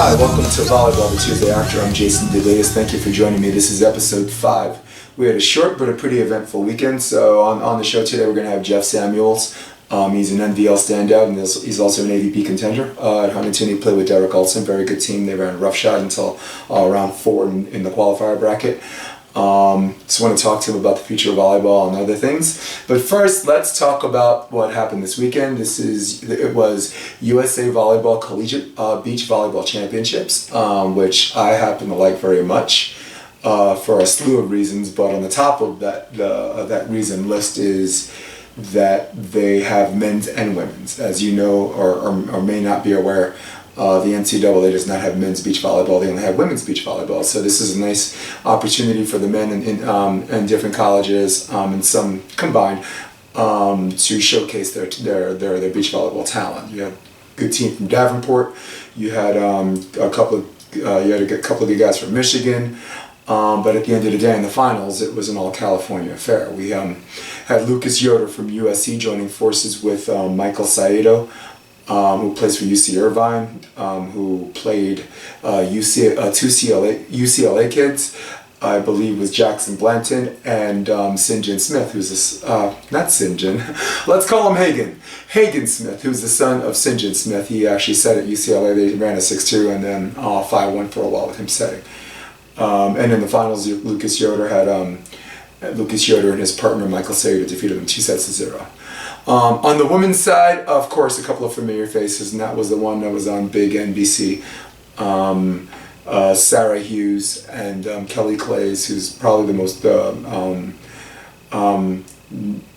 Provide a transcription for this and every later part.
Hi, welcome to Volleyball, the Tuesday After. I'm Jason DeLeas. Thank you for joining me. This is episode 5. We had a short but a pretty eventful weekend. So on the show today, we're going to have Jeff Samuels. He's an NVL standout, and he's also an AVP contender. At Huntington, he played with Derek Olsen, very good team. They ran roughshod until round 4 in the qualifier bracket. Just want to talk to him about the future of volleyball and other things. But first, let's talk about what happened this weekend. It was USA Volleyball Collegiate Beach Volleyball Championships, which I happen to like very much for a slew of reasons. But on the top of that reason list is that they have men's and women's. As you know, or may not be aware, the NCAA does not have men's beach volleyball. They only have women's beach volleyball. So this is a nice opportunity for the men in different colleges and some combined to showcase their beach volleyball talent. You had a good team from Davenport. You had a couple of good guys from Michigan. But at the end of the day, in the finals, it was an all-California affair. We had Lucas Yoder from USC joining forces with Michael Saedo, who plays for UC Irvine, who played two UCLA kids, I believe was Jackson Blanton, and St. John Smith, who's not St. John, let's call him Hagen Smith, who's the son of St. John Smith. He actually set at UCLA. They ran a 6-2 and then 5-1 for a while with him setting. And in the finals, Lucas Yoder and his partner Michael Saedo defeated them 2-0. On the women's side, of course, a couple of familiar faces, and that was the one that was on big NBC. Sara Hughes and Kelly Claes, who's probably the most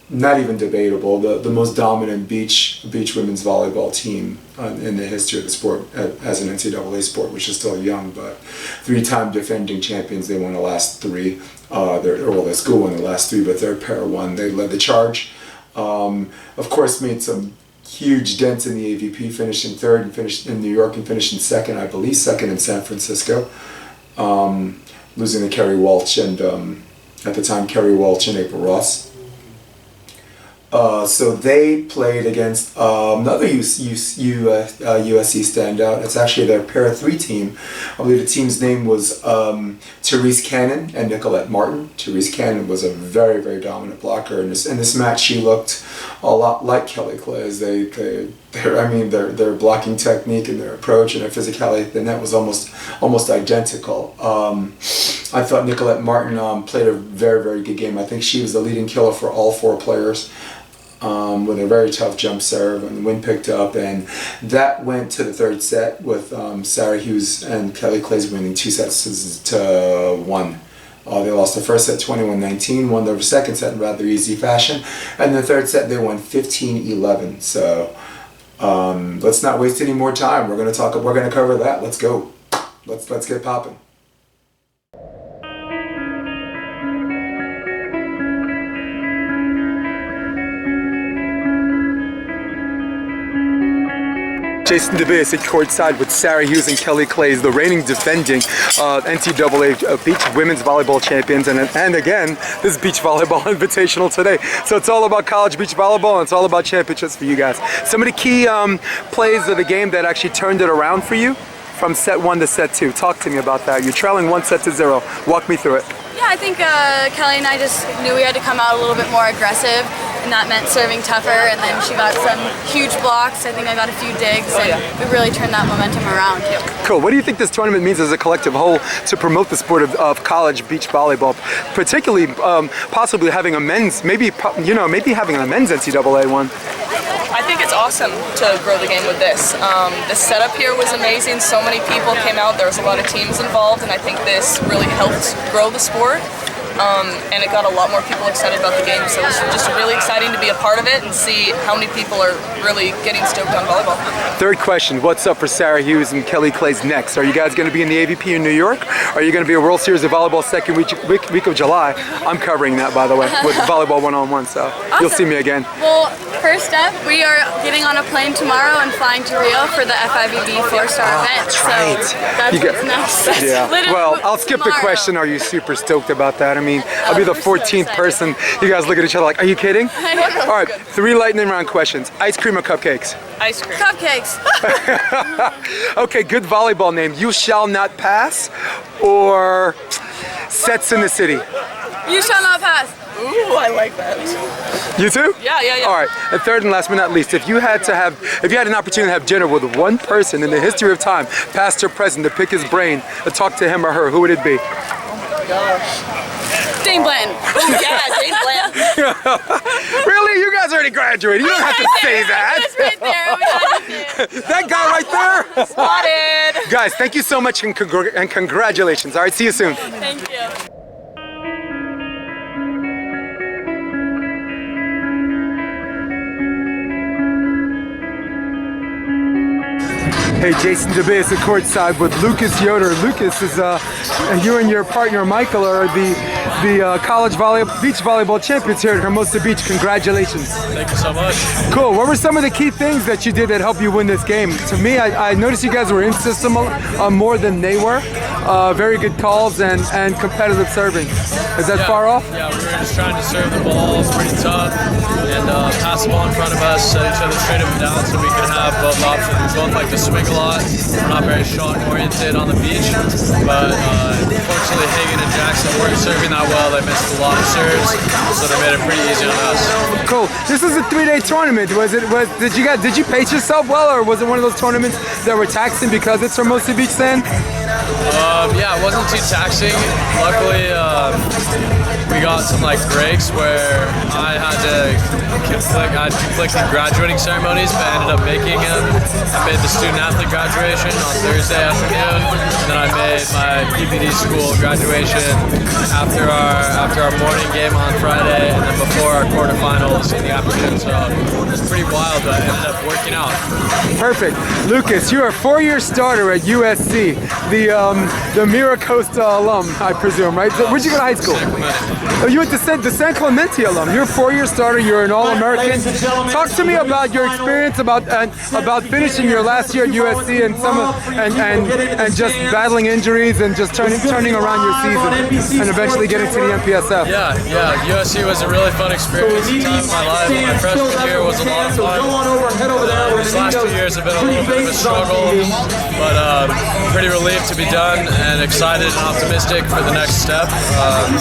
not even debatable, the most dominant beach women's volleyball team in the history of the sport as an NCAA sport, which is still young, but 3-time defending champions. They won the last 3. Their school won the last 3, but their pair won. They led the charge. Of course, made some huge dents in the AVP, finished in 3rd and finished in New York and finished in 2nd, I believe, 2nd in San Francisco, losing to Kerry Walsh and at the time Kerry Walsh and April Ross. So they played against another USC standout. It's actually their pair 3 team. I believe the team's name was Therese Cannon and Nicolette Martin. Therese Cannon was a very, very dominant blocker. In this match, she looked a lot like Kelly Claes. Their blocking technique and their approach and their physicality, the net was almost identical. I thought Nicolette Martin played a very, very good game. I think she was the leading killer for all 4 players. With a very tough jump serve, and the wind picked up, and that went to the 3rd set with Sara Hughes and Kelly Claes winning 2-1. They lost the first set 21-19, won their second set in rather easy fashion, and the 3rd set they won 15-11. So let's not waste any more time. We're going to cover that. Let's go. Let's get popping. Jason DeLeas at courtside with Sara Hughes and Kelly Claes, the reigning defending NCAA Beach Women's Volleyball Champions, and again, this Beach Volleyball Invitational today. So it's all about college beach volleyball, and it's all about championships for you guys. Some of the key plays of the game that actually turned it around for you from set 1 to set 2. Talk to me about that. You're trailing 1-0. Walk me through it. Yeah, I think Kelly and I just knew we had to come out a little bit more aggressive, and that meant serving tougher, and then she got some huge blocks. I think I got a few digs, and we really turned that momentum around. Cool. What do you think this tournament means as a collective whole to promote the sport of college beach volleyball, particularly possibly having a men's, maybe having a men's NCAA one? I think it's awesome to grow the game with this. The setup here was amazing. So many people came out. There was a lot of teams involved, and I think this really helped grow the sport. And it got a lot more people excited about the game, so it's just really exciting to be a part of it and see how many people are really getting stoked on volleyball. 3rd question, what's up for Sara Hughes and Kelly Claes next? Are you guys going to be in the AVP in New York? Are you going to be a World Series of Volleyball second week of July? I'm covering that, by the way, with Volleyball 1-on-1, so awesome. You'll see me again. Well, first up, we are getting on a plane tomorrow and flying to Rio for the FIVB 4-star event. That's right. So that's what's next. Yeah. Well, I'll skip the question, are you super stoked about that? I mean, I'll be the 14th person. You guys look at each other like, are you kidding? All right, 3 lightning round questions. Ice cream or cupcakes? Ice cream. Cupcakes. Okay, good volleyball name. You Shall Not Pass or Sets in the City? You shall not pass. Ooh, I like that. You too? Yeah. All right, and third and last but not least, if you had an opportunity to have dinner with one person in the history of time, past or present, to pick his brain, to talk to him or her, who would it be? Dane Blanton. Ooh, yeah, Dane Blanton. Really? You guys already graduated. You don't have to say that. It's right there. We got it. That guy right there. Spotted. Guys, thank you so much and congratulations. All right, see you soon. Thank you. Hey, Jason DeBay is at courtside with Lucas Yoder. Lucas is you and your partner Michael are the college beach volleyball champions here at Hermosa Beach. Congratulations. Thank you so much. Cool. What were some of the key things that you did that helped you win this game? To me, I noticed you guys were in system more than they were. Very good calls and competitive serving. Is that far off? Yeah, we were just trying to serve the ball pretty tough and pass the ball in front of us, set each other straight up and down so we could have both options. We both like to swing a lot. We're not very shot oriented on the beach, but unfortunately Hagan and Jackson weren't serving that well. They missed a lot of serves, so they made it pretty easy on us. Cool. This is a 3-day tournament. Did you pace yourself well, or was it one of those tournaments that were taxing because it's Hermosa Beach then? Yeah, it wasn't too taxing. Luckily, we got some breaks where I had conflicting graduating ceremonies, but I ended up making them. I made the student athlete graduation on Thursday afternoon, and then I made my PPD school graduation after our morning game on Friday, and then before our quarterfinals in the afternoon. So it was pretty wild, but it ended up working out. Perfect. Lucas, you're a 4-year starter at USC, the Mira Costa alum, I presume, right? Where'd you go to high school? Oh, you went to the San Clemente alum. You're a 4-year starter. You're an All-American. Talk to me about your experience about finishing your last year at USC and just battling injuries and just turning around your season and eventually getting to the MPSF. Yeah. USC was a really fun experience. The time of my life. My freshman year was a lot of fun. These last 2 years have been a little bit of a struggle, but pretty relieved to be done and excited and optimistic for the next step.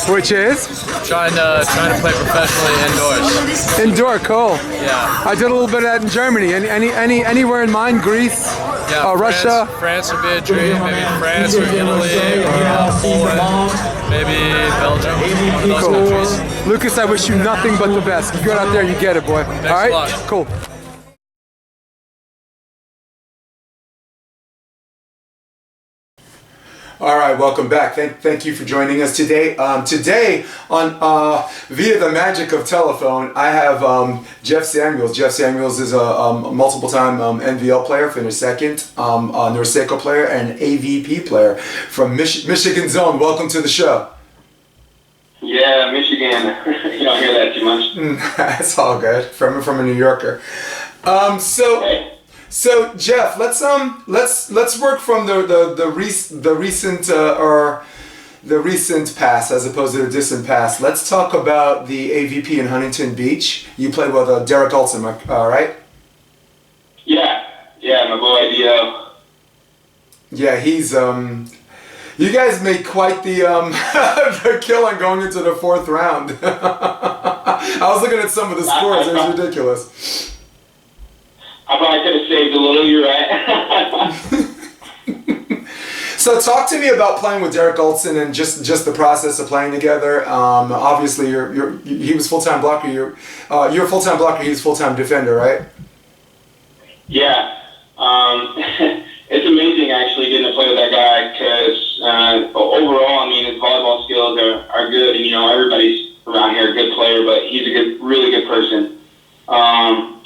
Which is? Trying to play professionally indoors. Indoor, cool. Yeah. I did a little bit of that in Germany. Anywhere in mind? Greece? Yeah, Russia? France would be a dream. Maybe France or Italy or Poland. Maybe Belgium. One of those countries. Lucas, I wish you nothing but the best. You go out there, you get it, boy. Thanks All right? a lot. Cool. All right, welcome back. Thank you for joining us today. Today, on via the magic of telephone, I have Jeff Samuels. Jeff Samuels is a multiple-time NVL player, finished second, a Norseco player, and AVP player from Michigan Zone. Welcome to the show. Yeah, Michigan. You don't hear that too much. That's all good. From a New Yorker. So Jeff, let's work from the recent past as opposed to the distant past. Let's talk about the AVP in Huntington Beach. You played with Derek Olson, right? Yeah, my boy Dio. Yeah, he's you guys made quite the the killing going into the 4th round. I was looking at some of the scores; it was ridiculous. I probably could have saved a little. You're right. So talk to me about playing with Derek Olson and just the process of playing together. Obviously, he was full-time blocker. You're a full-time blocker. He was full-time defender, right? Yeah. It's amazing actually getting to play with that guy because overall, I mean, his volleyball skills are good, and everybody's around here a good player, but he's a really good person.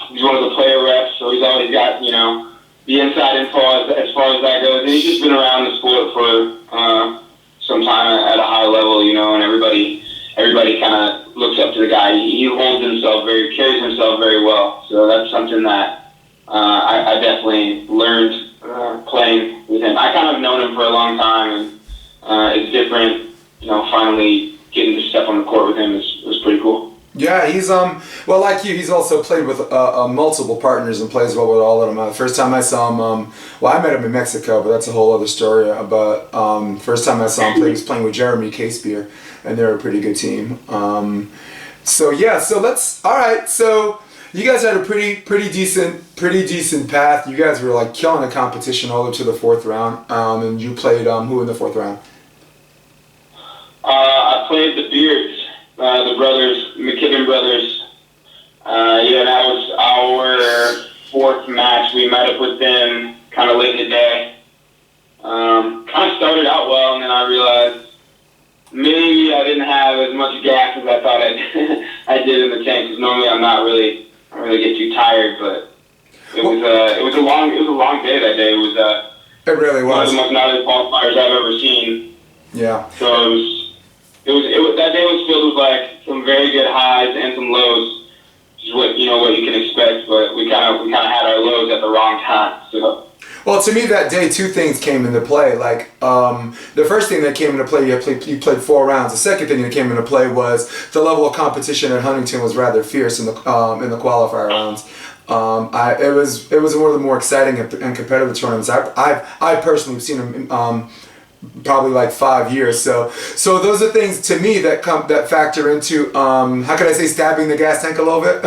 He's one of the player reps, so he's always got, the inside info as far as that goes. And he's just been around the sport for some time at a high level, and everybody kind of looks up to the guy. He carries himself very well. So that's something that I definitely learned playing with him. I kind of known him for a long time, and it's different, finally getting to step on the court with him was pretty cool. Yeah, he's well, like you, he's also played with multiple partners and plays well with all of them. The first time I saw him, well, I met him in Mexico, but that's a whole other story. But first time I saw him play, he was playing with Jeremy Casebeer, and they're a pretty good team. So let's. All right, so you guys had a pretty decent path. You guys were like killing the competition all the way to the fourth round, and you played who in the fourth round? I played the Beards, the brothers, McKibben brothers. That was our fourth match. We met up with them kind of late in the day. Kind of started out well, and then I realized maybe I didn't have as much gas as I thought I did in the tank. Because normally I don't really get too tired, but it was a long day that day. It really was one of the most gnarly qualifiers I've ever seen. Yeah. So that day was filled with like some very good highs and some lows, which is what you can expect. But we kind of had our lows at the wrong time. So. Well, to me that day, two things came into play. Like the first thing that came into play, you played 4 rounds. The second thing that came into play was the level of competition at Huntington was rather fierce in the qualifier rounds. It was one of the more exciting and competitive tournaments I personally have seen them probably like 5 years. So those are things to me that factor into how can I say, stabbing the gas tank a little bit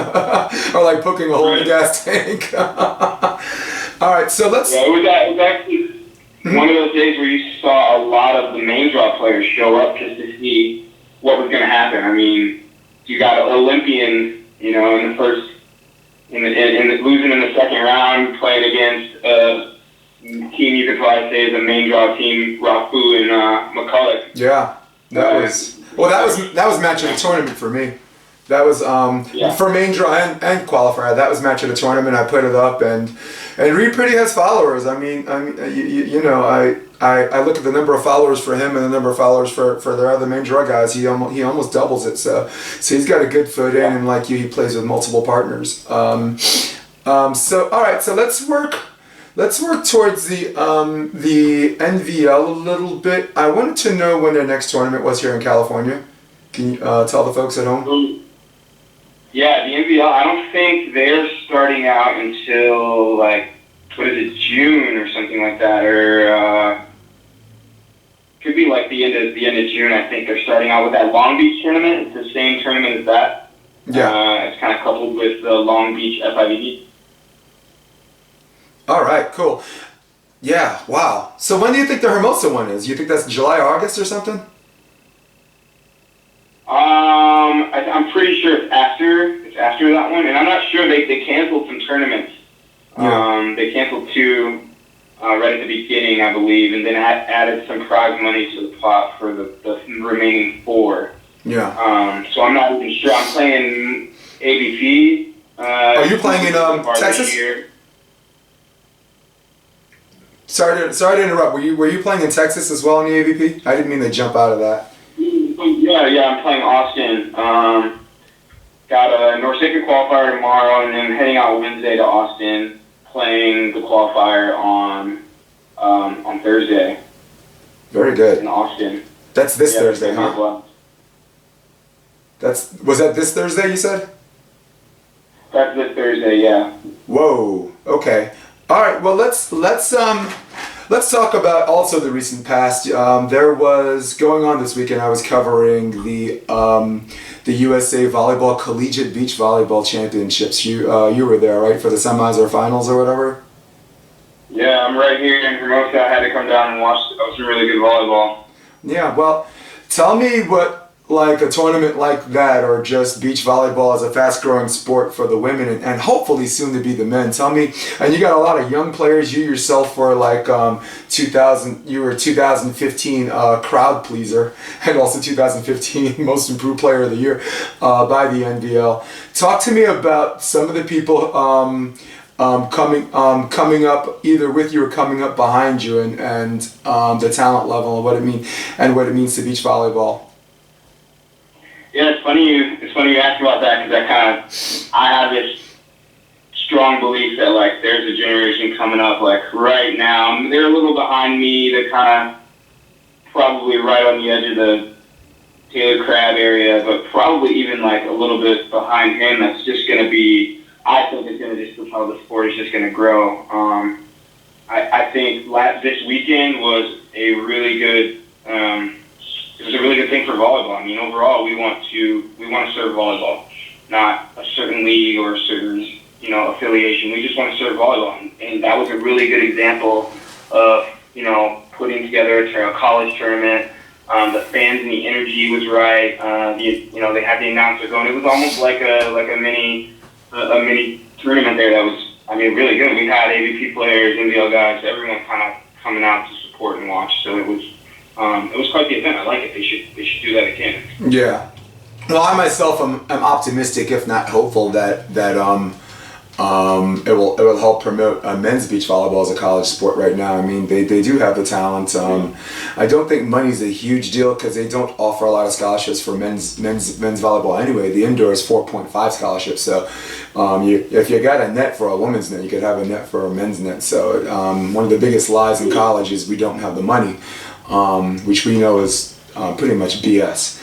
or like poking a hole in the gas tank. All right, so let's. Yeah, it was actually one of those days where you saw a lot of the main draw players show up just to see what was going to happen. I mean, you got an Olympian, in the first, losing in the second round, playing against a team you could probably say is a main draw team, Rafu and McCulloch. Yeah, that was match of the tournament for me. That was for main draw and qualifier. That was match of the tournament. I put it up, and Reed Pretty has followers. I look at the number of followers for him and the number of followers for their other main draw guys. He almost doubles it. So he's got a good foot in, and like you, he plays with multiple partners. So all right, so let's work towards the NVL a little bit. I wanted to know when their next tournament was here in California. Can you tell the folks at home? Yeah, the NVL, I don't think they're starting out until, June or something like that, or could be like the end of June. I think they're starting out with that Long Beach tournament. It's the same tournament as that. Yeah. It's kind of coupled with the Long Beach FIVB. All right, cool. Yeah, wow. So when do you think the Hermosa one is? You think that's July, August or something? I'm pretty sure it's after that one, and I'm not sure they canceled some tournaments. Yeah. They canceled 2 right at the beginning, I believe, and then added some prize money to the pot for the remaining 4. Yeah. So I'm not even sure. I'm playing AVP. Are you playing in Texas? Sorry to interrupt. Were you playing in Texas as well in the AVP? I didn't mean to jump out of that. Yeah, I'm playing Austin. Got a North Sacred qualifier tomorrow, and then heading out Wednesday to Austin, playing the qualifier on Thursday. Very good. In Austin. That's this Thursday, huh? Well. Was that this Thursday you said? That's this Thursday, yeah. Whoa. Okay. All right. Well, let's talk about also the recent past. There was going on this weekend. I was covering the USA Volleyball Collegiate Beach Volleyball Championships. You were there, right, for the semis or finals or whatever? Yeah, I'm right here in Hermosa. I had to come down and watch some really good volleyball. Yeah. Well, tell me what like a tournament like that, or just beach volleyball as a fast-growing sport for the women and hopefully soon to be the men. Tell me, and you got a lot of young players. You yourself were like 2015 crowd pleaser, and also 2015 most improved player of the year by the NVL. Talk to me about some of the people coming up either with you or coming up behind you, and the talent level and what it means to beach volleyball. Yeah, it's funny you ask about that, because I have this strong belief that there's a generation coming up right now. They're a little behind me. They're kind of probably right on the edge of the Taylor Crabb area, but probably even like a little bit behind him. That's just going to be, I think it's going to just propel the sport is just going to grow. I think this weekend was a really good. It was a really good thing for volleyball. I mean, overall, we want to serve volleyball, not a certain league or a certain affiliation. We just want to serve volleyball, and that was a really good example of putting together a college tournament. The fans and the energy was right. They had the announcer going. It was almost like a mini tournament there. That was, I mean, really good. We had AVP players, NBL guys, everyone kind of coming out to support and watch. So it was quite the event. I like it. They should do that again. Yeah. Well, I myself am optimistic, if not hopeful, that it will help promote men's beach volleyball as a college sport right now. I mean, they do have the talent. I don't think money's a huge deal because they don't offer a lot of scholarships for men's volleyball anyway. The indoor is 4.5 scholarships. So if you got a net for a women's net, you could have a net for a men's net. So one of the biggest lies in college is we don't have the money, which we know is pretty much BS.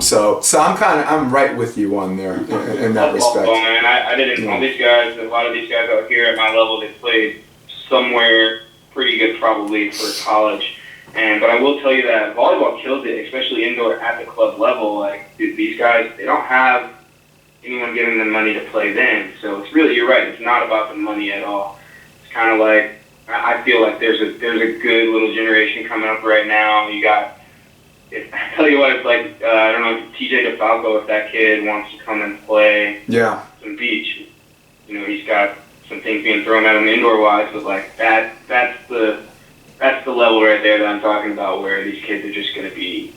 So I'm right with you on there in that respect. Oh, man, I didn't know these guys. A lot of these guys out here at my level, they played somewhere pretty good probably for college. But I will tell you that volleyball kills it, especially indoor at the club level. Like these guys, they don't have anyone giving them money to play then. So it's really, you're right. It's not about the money at all. It's kind of like I feel like there's a good little generation coming up right now. You got. I tell you what, it's like, I don't know, TJ DeFalco, if that kid wants to come and play some beach, he's got some things being thrown at him indoor-wise, but like that's the level right there that I'm talking about, where these kids are just going to be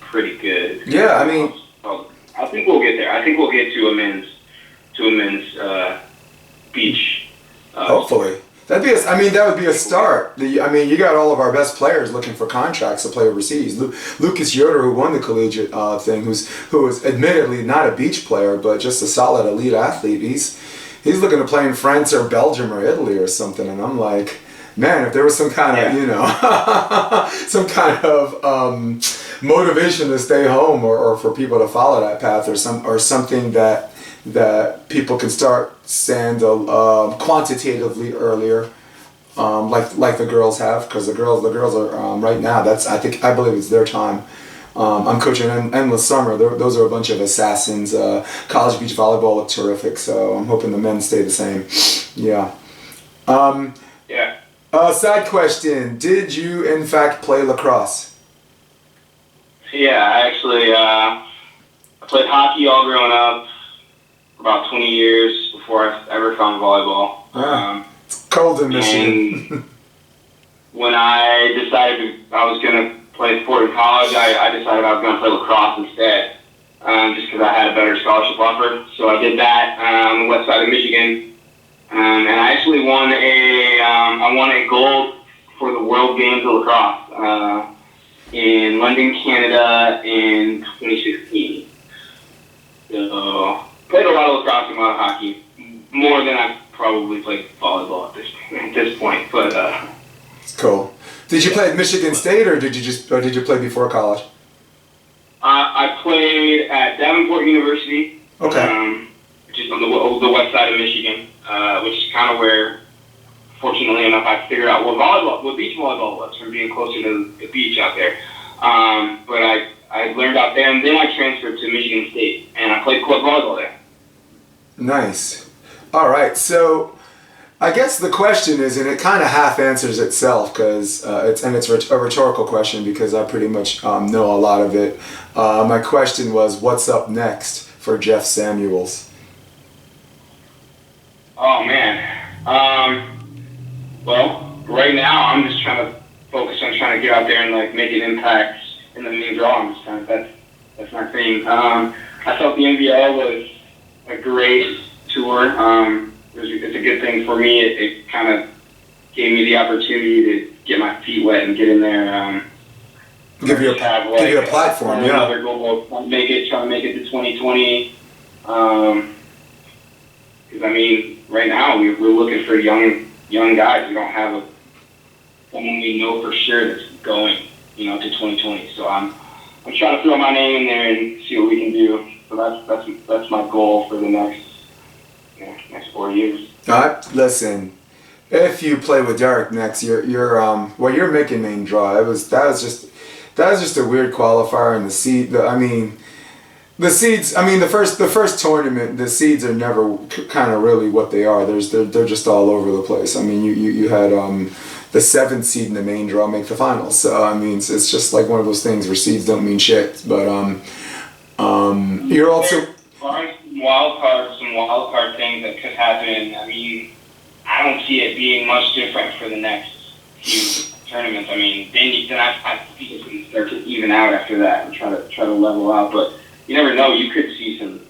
pretty good. Yeah, I mean, I think we'll get there. I think we'll get to a men's beach. Hopefully. That would be a start. You got all of our best players looking for contracts to play overseas. Lucas Yoder, who won the collegiate thing, who was admittedly not a beach player, but just a solid elite athlete. He's looking to play in France or Belgium or Italy or something. And I'm like, man, if there was some kind of some kind of motivation to stay home or for people to follow that path or something that people can start saying quantitatively earlier, like the girls have, because the girls are right now. I believe it's their time. I'm coaching Endless Summer. Those are a bunch of assassins. College beach volleyball look terrific, so I'm hoping the men stay the same. Yeah. Side question: did you in fact play lacrosse? Yeah, I actually I played hockey all growing up. About 20 years before I ever found volleyball. It's cold in Michigan. And when I decided I was going to play sport in college, I decided I was going to play lacrosse instead, just because I had a better scholarship offer. So I did that on the west side of Michigan, and I actually won a gold for the World Games of Lacrosse in London, Canada in 2016. So played a lot of lacrosse and a lot of hockey, more than I probably played volleyball at this point. But it's cool. Did you play at Michigan State, or did you play before college? I played at Davenport University. Okay. Which is on the west side of Michigan, which is kind of where, fortunately enough, I figured out what beach volleyball was from being closer to the beach out there. But I learned out there, and then I transferred to Michigan State, and I played club volleyball there. Nice. All right. So I guess the question is, and it kind of half answers itself, because it's a rhetorical question, because I pretty much know a lot of it. My question was, what's up next for Jeff Samuels? Oh man. Well, right now I'm just trying to focus on trying to get out there and like make an impact in the main draw. That's my thing. I felt the NBL was a great tour. It's a good thing for me. It kind of gave me the opportunity to get my feet wet and get in there. Give you a platform, yeah. Another goal, trying to make it to 2020. Because I mean, right now we're looking for young guys. We don't have someone we know for sure that's going, to 2020. So I'm I'm trying to throw my name in there and see what we can do. So that's my goal for the next 4 years. All right, listen. If you play with Derek next, you're making main draw. That was just a weird qualifier, and the seed. The seeds. I mean, the first tournament, the seeds are never kind of really what they are. They're just all over the place. I mean, you had the 7th seed in the main draw make the finals. So I mean, it's just like one of those things where seeds don't mean shit. But you're also. Some wild card things that could happen. I mean, I don't see it being much different for the next few tournaments. I mean, then I think it's going to start to even out after that and try to level out. But you never know. You could see some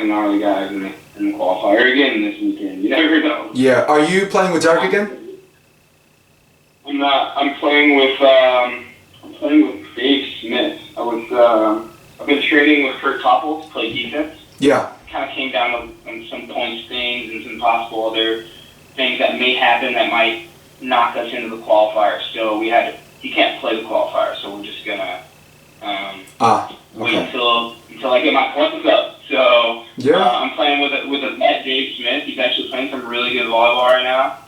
gnarly guys in the qualifier again this weekend. You never know. Yeah. Are you playing with Derek again? I'm not. I'm playing with Dave Smith. I've been training with Kurt Toppel to play defense. Yeah. Kind of came down on some points things and some possible other things that may happen that might knock us into the qualifier. So he can't play the qualifier, so we're just gonna wait until I get my points up. So I'm playing with a vet, Dave Smith. He's actually playing some really good volleyball right now.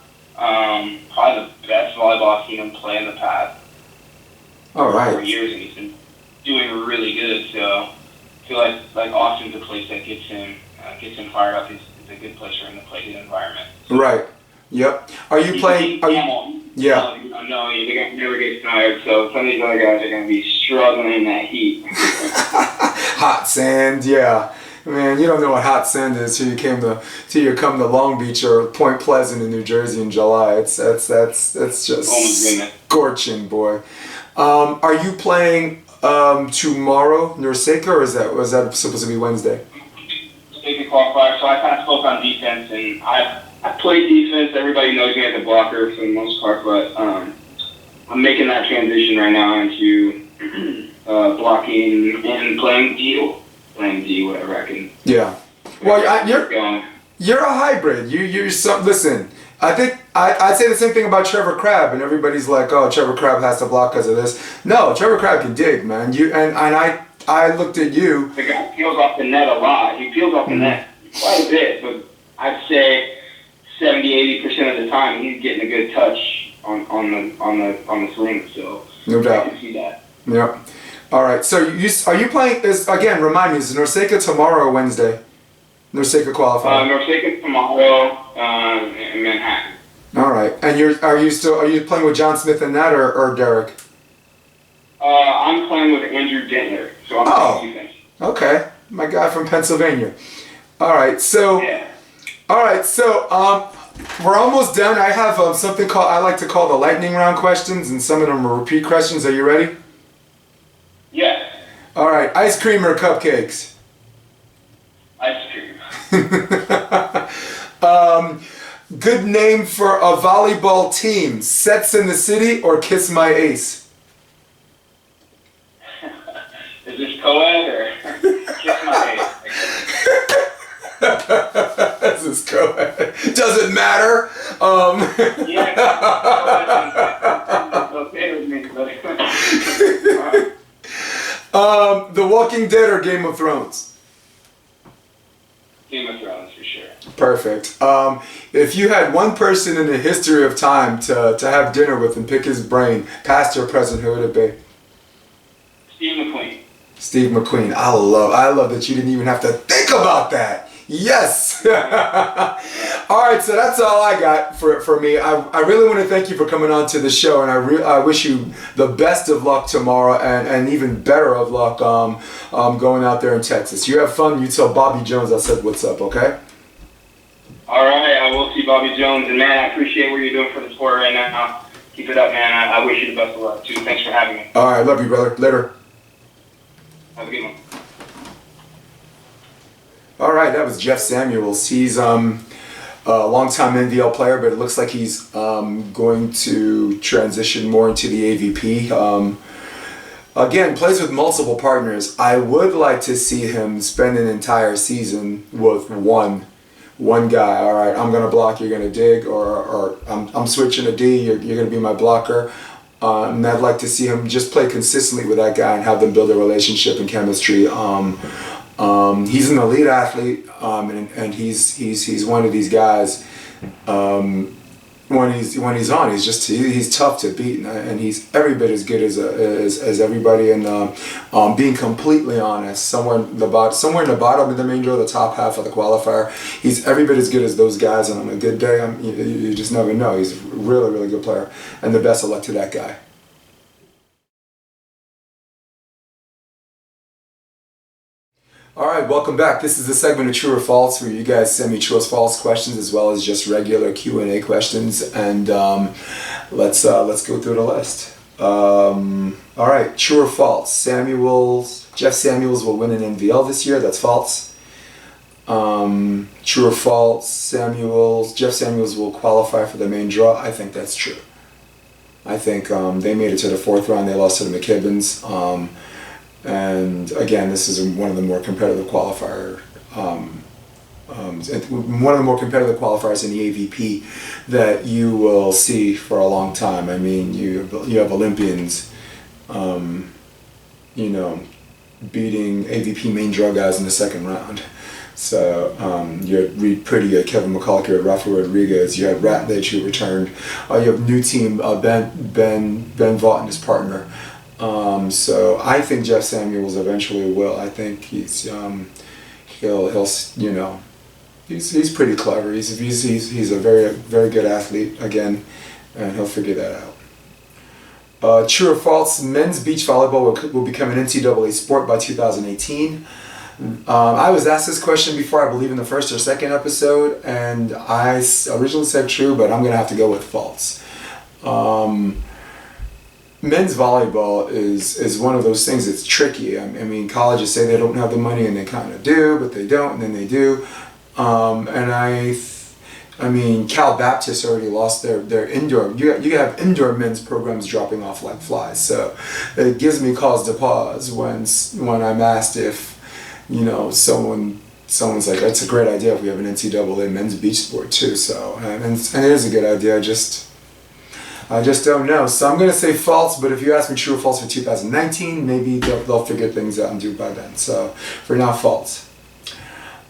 Probably the best volleyball I've seen him play in the past 4 years, and he's been doing really good. So I feel like Austin's a place that gets him fired up. It's a good place for him to play, good environment. Right. Yep. Are you playing? Yeah. No, they never get tired. So some of these other guys are going to be struggling in that heat. Hot sand. Yeah. Man, you don't know what hot sand is till you come to Long Beach or Point Pleasant in New Jersey in July. It's just scorching, boy. Are you playing tomorrow, Norseca, or was that supposed to be Wednesday? Norseca qualifier. So I kind of spoke on defense, and I play defense. Everybody knows me as a blocker for the most part, but I'm making that transition right now into blocking and playing D, whatever I can. Yeah. Well, you're a hybrid. Listen. I think I'd say the same thing about Trevor Crabb, and everybody's like, "Oh, Trevor Crabb has to block because of this." No, Trevor Crabb can dig, man. I looked at you. The guy peels off the net a lot. He peels off the net quite a bit, but I'd say 70-80% of the time he's getting a good touch on the swing. So no doubt. I can see that. Yep. All right. So are you playing? Again, remind me. Is Norseca tomorrow or Wednesday? Norseca qualifier. Norseca tomorrow in Manhattan. All right. And are you playing with John Smith in that or Derek? I'm playing with Andrew Dentler. So I'm playing defense. Okay. My guy from Pennsylvania. All right. So. Yeah. All right. So we're almost done. I have something I like to call the lightning round questions, and some of them are repeat questions. Are you ready? Yeah. All right. Ice cream or cupcakes? Ice cream. Good name for a volleyball team: Sets in the City or Kiss My Ace? Is this co-ed or Kiss My Ace? This is co-ed. Does it matter? Yeah. It's okay with me, but The Walking Dead or Game of Thrones? Game of Thrones for sure. Perfect. If you had one person in the history of time to have dinner with and pick his brain, past or present, who would it be? Steve McQueen. Steve McQueen. I love that you didn't even have to think about that. Yes. All right, so that's all I got for me. I really want to thank you for coming on to the show, and I wish you the best of luck tomorrow, and even better of luck going out there in Texas. You have fun. You tell Bobby Jones I said what's up, okay? All right, I will see Bobby Jones, and man, I appreciate what you're doing for the sport right now. Keep it up, man. I wish you the best of luck too. Thanks for having me. All right, love you, brother. Later. Have a good one. All right, that was Jeff Samuels. He's a longtime NVL player, but it looks like he's going to transition more into the AVP. Again, plays with multiple partners. I would like to see him spend an entire season with one guy. All right, I'm gonna block, you're gonna dig, or I'm switching to D, you're gonna be my blocker. And I'd like to see him just play consistently with that guy and have them build a relationship and chemistry. He's an elite athlete, and he's one of these guys. When he's on, he's tough to beat, and he's every bit as good as everybody. And being completely honest, somewhere in the bottom of the main draw, the top half of the qualifier, he's every bit as good as those guys. And on a good day, you just never know. He's a really, really good player, and the best of luck to that guy. Alright, welcome back. This is the segment of True or False where you guys send me true or false questions as well as just regular Q&A questions, and let's go through the list. Alright, true or false? Jeff Samuels will win an NVL this year. That's false. True or false? Jeff Samuels will qualify for the main draw. I think that's true. I think they made it to the fourth round. They lost to the McKibbins. And again, this is one of the more competitive qualifiers in the AVP that you will see for a long time. I mean, you have Olympians, beating AVP main draw guys in the second round. So you had Reed Pretty, you had Kevin McCulloch, you had Rafa Rodriguez, you had Ratledge who returned. You have new team Ben Vaught and his partner. So I think Jeff Samuels eventually will. I think he's pretty clever. He's a very, very good athlete again, and he'll figure that out. True or false? Men's beach volleyball will become an NCAA sport by 2018. I was asked this question before, I believe in the first or second episode, and I originally said true, but I'm gonna have to go with false. Men's volleyball is one of those things that's tricky. I mean, colleges say they don't have the money, and they kind of do, but they don't, and then they do. I mean, Cal Baptist already lost their indoor. You have indoor men's programs dropping off like flies. So it gives me cause to pause when I'm asked if, someone's like, it's a great idea if we have an NCAA men's beach sport too. So and it is a good idea. I just don't know. So I'm going to say false, but if you ask me true or false for 2019, maybe they'll figure things out and do it by then. So for now, false.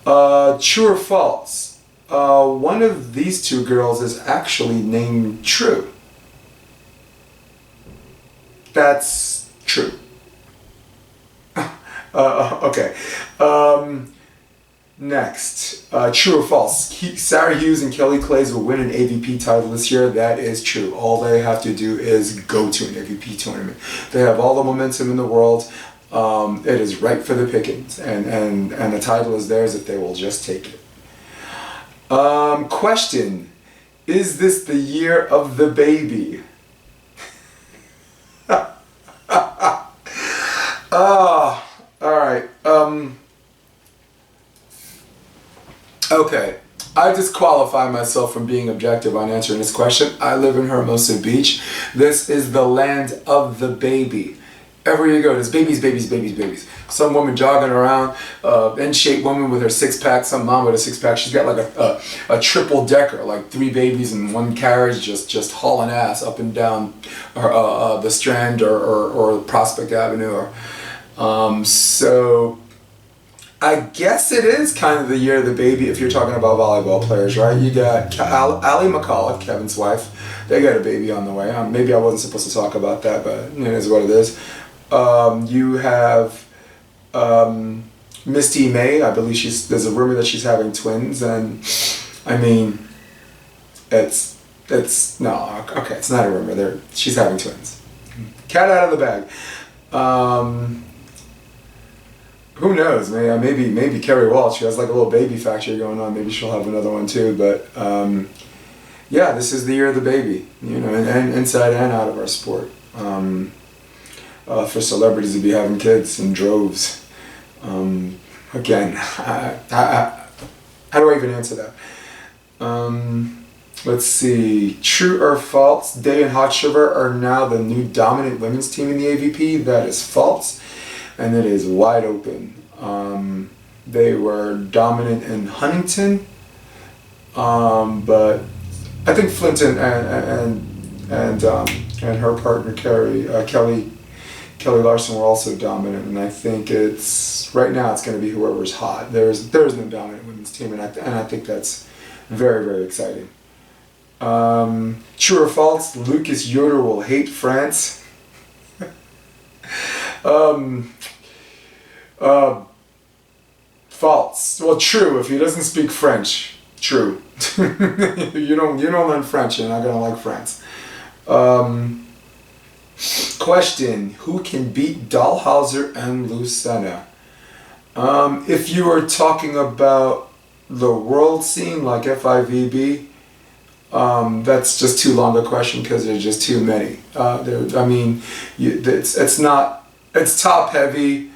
True or false? One of these two girls is actually named True. That's true. Okay. Next, true or false? Sara Hughes and Claes will win an AVP title this year. That is true. All they have to do is go to an AVP tournament. They have all the momentum in the world. It is ripe for the pickings, and the title is theirs if they will just take it. Question: is this the year of the baby? All right. Okay, I disqualify myself from being objective on answering this question. I live in Hermosa Beach. This is the land of the baby. Everywhere you go, there's babies. Some woman jogging around, in-shape woman with her six-pack, some mom with a six-pack. She's got like a triple-decker, like 3 babies in one carriage, just hauling ass up and down the Strand or Prospect Avenue. So I guess it is kind of the year of the baby if you're talking about volleyball players, right? You got Allie McCulloch, Kevin's wife. They got a baby on the way. Maybe I wasn't supposed to talk about that, but it is what it is. You have Misty May. I believe there's a rumor that she's having twins, and I mean, it's not a rumor. She's having twins. Cat out of the bag. Who knows, man? Maybe Kerry Walsh. She has like a little baby factory going on. Maybe she'll have another one too. But yeah, this is the year of the baby. And inside and out of our sport. For celebrities to be having kids in droves. Again, how do I even answer that? Let's see. True or false? Day and Hot Sugar are now the new dominant women's team in the AVP. That is false. And it is wide open. They were dominant in Huntington, but I think Flint and and her partner Kelly Larson were also dominant, and I think right now it's going to be whoever's hot. There's no dominant women's team, and I think that's very, very exciting. True or false? Lucas Yoder will hate France. False. Well, true. If he doesn't speak French, true. you don't learn French, you're not gonna like France. Question: who can beat Dahlhauser and Lucena? If you are talking about the world scene, like FIVB, that's just too long a question because there's just too many. It's top heavy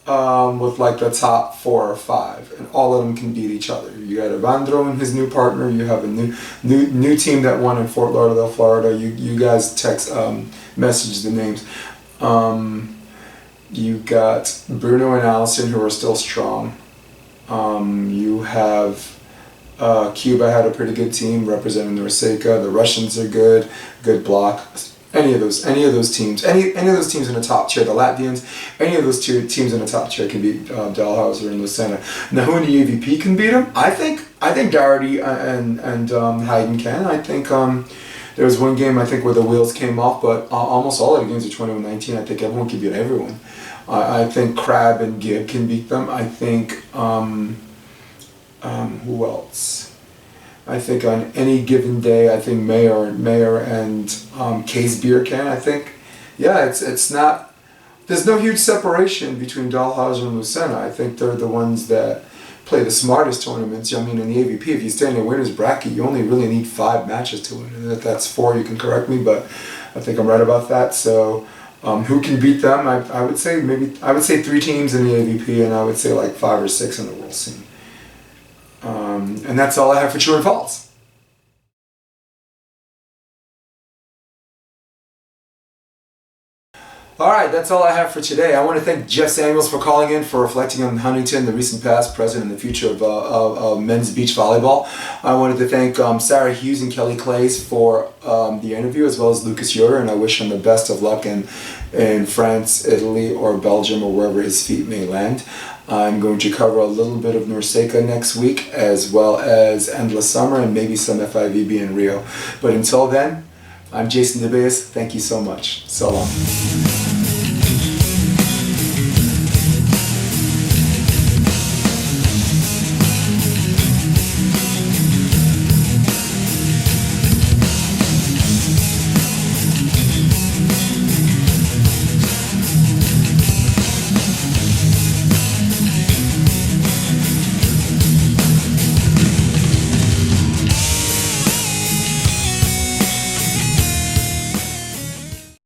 with like the top 4 or 5, and all of them can beat each other. You got Evandro and his new partner. You have a new team that won in Fort Lauderdale, Florida. You guys message the names. You got Bruno and Allison, who are still strong. You have Cuba had a pretty good team representing Norseca. The Russians are good block. Any of those teams, any of those teams in the top tier, the Latvians, any of those teams in the top tier can beat Dahlhauser and Lucena. Now, who in the AVP can beat them? I think Doherty and Hayden can. I think there was one game where the wheels came off, but almost all of the games are 21-19. I think everyone can beat everyone. I think Crab and Gibb can beat them. I think who else? I think on any given day, I think Mayer and Case Beer can. I think, yeah, it's not. There's no huge separation between Dahlhauser and Lucena. I think they're the ones that play the smartest tournaments. I mean, in the AVP, if you stay in the winners bracket, you only really need 5 matches to win. And if that's 4, you can correct me, but I think I'm right about that. So, who can beat them? I would say 3 teams in the AVP, and I would say like 5 or 6 in the world scene. And that's all I have for true and false. Alright, that's all I have for today. I want to thank Jeff Samuels for calling in, for reflecting on Huntington, the recent past, present, and the future of men's beach volleyball. I wanted to thank Sara Hughes and Kelly Claes for the interview, as well as Lucas Yoder, and I wish him the best of luck in France, Italy, or Belgium, or wherever his feet may land. I'm going to cover a little bit of Norseca next week, as well as Endless Summer, and maybe some FIVB in Rio. But until then, I'm Jason DeBeas. Thank you so much. So long.